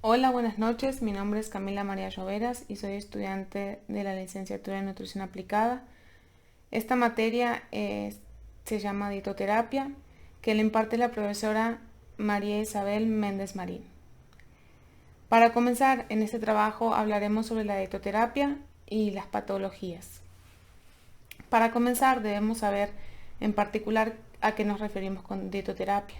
Hola, buenas noches. Mi nombre es Camila María Lloveras y soy estudiante de la licenciatura en Nutrición Aplicada. Esta materia se llama dietoterapia, que la imparte la profesora María Isabel Méndez Marín. Para comenzar, en este trabajo hablaremos sobre la dietoterapia y las patologías. Para comenzar, debemos saber en particular a qué nos referimos con dietoterapia.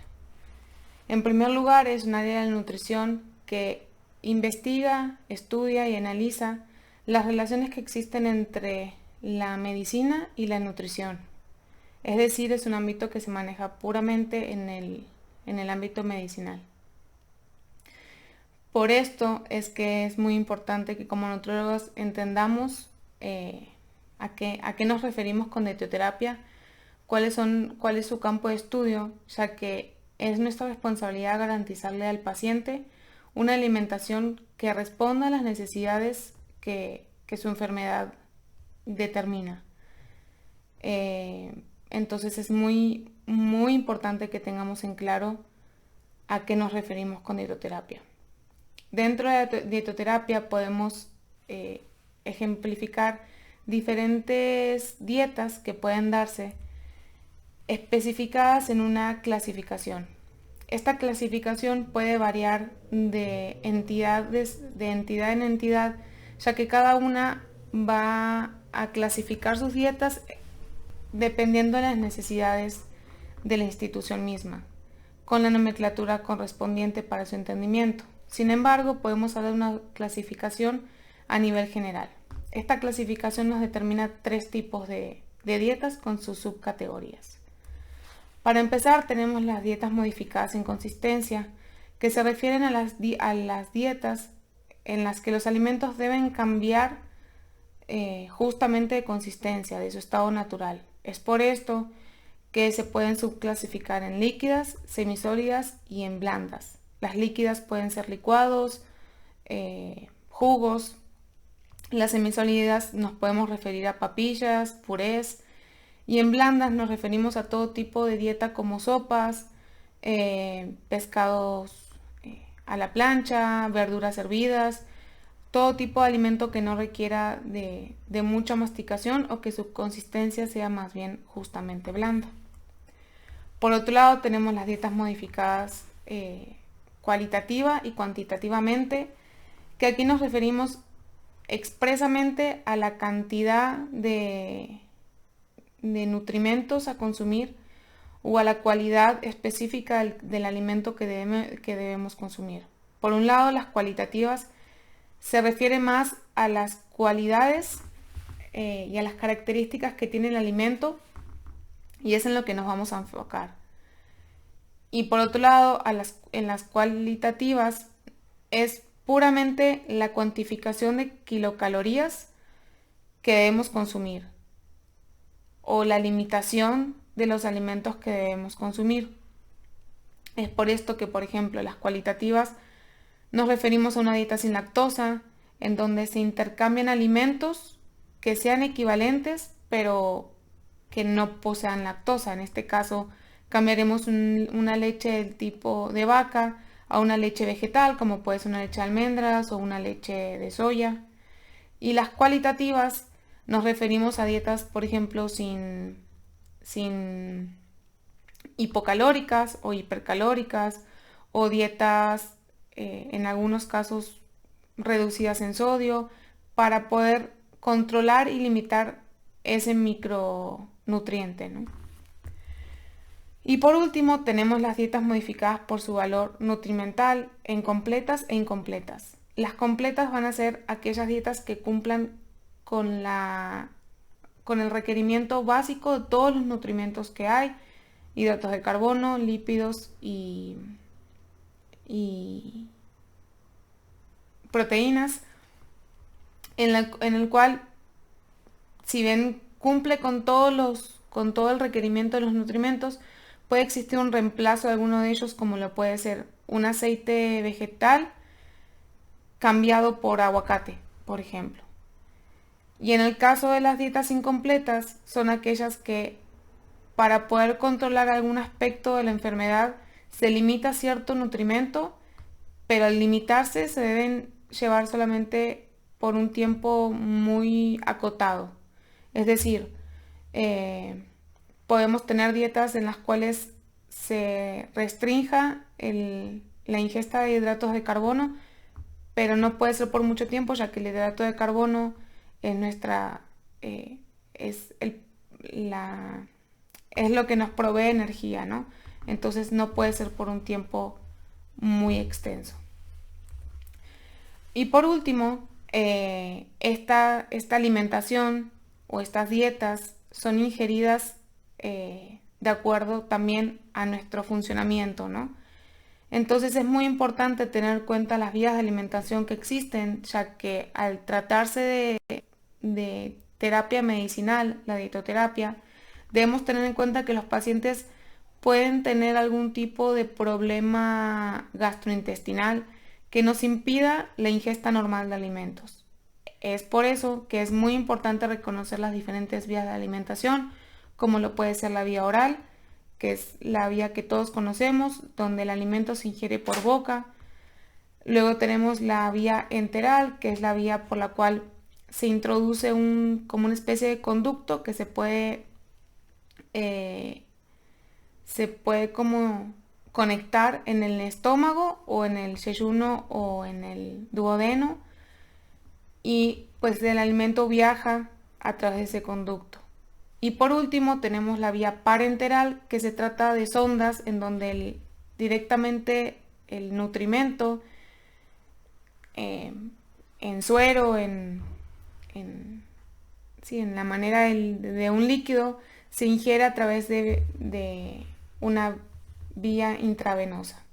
En primer lugar, es un área de la nutrición que investiga, estudia y analiza las relaciones que existen entre la medicina y la nutrición. Es decir, es un ámbito que se maneja puramente en el ámbito medicinal. Por esto es que es muy importante que como nutriólogos entendamos a qué nos referimos con dietoterapia, cuál es su campo de estudio, ya que es nuestra responsabilidad garantizarle al paciente una alimentación que responda a las necesidades que su enfermedad determina. Entonces es muy importante que tengamos en claro a qué nos referimos con dietoterapia. Dentro de la dietoterapia podemos ejemplificar diferentes dietas que pueden darse especificadas en una clasificación. Esta clasificación puede variar de entidad en entidad, ya que cada una va a clasificar sus dietas dependiendo de las necesidades de la institución misma, con la nomenclatura correspondiente para su entendimiento. Sin embargo, podemos hablar de una clasificación a nivel general. Esta clasificación nos determina tres tipos de dietas con sus subcategorías. Para empezar, tenemos las dietas modificadas en consistencia, que se refieren a las dietas en las que los alimentos deben cambiar justamente de consistencia, de su estado natural. Es por esto que se pueden subclasificar en líquidas, semisólidas y en blandas. Las líquidas pueden ser licuados, jugos. Las semisólidas nos podemos referir a papillas, purés. Y en blandas nos referimos a todo tipo de dieta como sopas, pescados a la plancha, verduras hervidas, todo tipo de alimento que no requiera de mucha masticación o que su consistencia sea más bien justamente blanda. Por otro lado, tenemos las dietas modificadas cualitativa y cuantitativamente, que aquí nos referimos expresamente a la cantidad de nutrimentos a consumir o a la cualidad específica del alimento que debemos consumir. Por un lado, las cualitativas se refiere más a las cualidades y a las características que tiene el alimento, y es en lo que nos vamos a enfocar. Y por otro lado, en las cualitativas es puramente la cuantificación de kilocalorías que debemos consumir o la limitación de los alimentos que debemos consumir. Es por esto que, por ejemplo, las cualitativas nos referimos a una dieta sin lactosa, en donde se intercambian alimentos que sean equivalentes, pero que no posean lactosa. En este caso, cambiaremos una leche del tipo de vaca a una leche vegetal, como puede ser una leche de almendras o una leche de soya. Y las cualitativas nos referimos a dietas, por ejemplo, sin hipocalóricas o hipercalóricas, o dietas en algunos casos reducidas en sodio, para poder controlar y limitar ese micronutriente, ¿no? Y por último, tenemos las dietas modificadas por su valor nutrimental en completas e incompletas. Las completas van a ser aquellas dietas que cumplan con el requerimiento básico de todos los nutrimentos que hay: hidratos de carbono, lípidos y proteínas, en el cual, si bien cumple con todo el requerimiento de los nutrimentos, puede existir un reemplazo de alguno de ellos, como lo puede ser un aceite vegetal cambiado por aguacate, por ejemplo. Y en el caso de las dietas incompletas, son aquellas que, para poder controlar algún aspecto de la enfermedad, se limita cierto nutrimento pero al limitarse se deben llevar solamente por un tiempo muy acotado. Es decir, podemos tener dietas en las cuales se restrinja la ingesta de hidratos de carbono, pero no puede ser por mucho tiempo, ya que el hidrato de carbono es es lo que nos provee energía, ¿no? Entonces no puede ser por un tiempo muy extenso. Y por último, esta alimentación o estas dietas son ingeridas de acuerdo también a nuestro funcionamiento, ¿no? Entonces es muy importante tener en cuenta las vías de alimentación que existen, ya que al tratarse de terapia medicinal, la dietoterapia, debemos tener en cuenta que los pacientes pueden tener algún tipo de problema gastrointestinal que nos impida la ingesta normal de alimentos. Es por eso que es muy importante reconocer las diferentes vías de alimentación, como lo puede ser la vía oral, que es la vía que todos conocemos, donde el alimento se ingiere por boca. Luego tenemos la vía enteral, que es la vía por la cual se introduce como una especie de conducto que se puede como conectar en el estómago o en el yeyuno o en el duodeno, y pues el alimento viaja a través de ese conducto. Y por último tenemos la vía parenteral, que se trata de sondas en donde directamente el nutrimento en suero, sí, en la manera de un líquido, se ingiere a través de una vía intravenosa.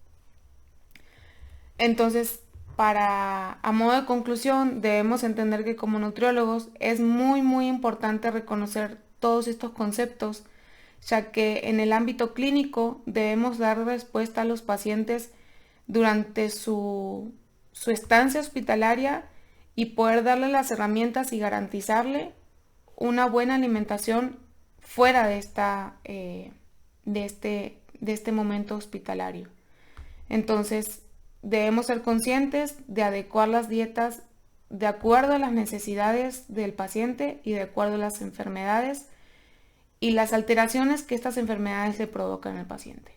Entonces, a modo de conclusión, debemos entender que como nutriólogos es muy muy importante reconocer todos estos conceptos, ya que en el ámbito clínico debemos dar respuesta a los pacientes durante su estancia hospitalaria y poder darle las herramientas y garantizarle una buena alimentación fuera de este momento hospitalario. Entonces, debemos ser conscientes de adecuar las dietas de acuerdo a las necesidades del paciente y de acuerdo a las enfermedades y las alteraciones que estas enfermedades le provocan al paciente.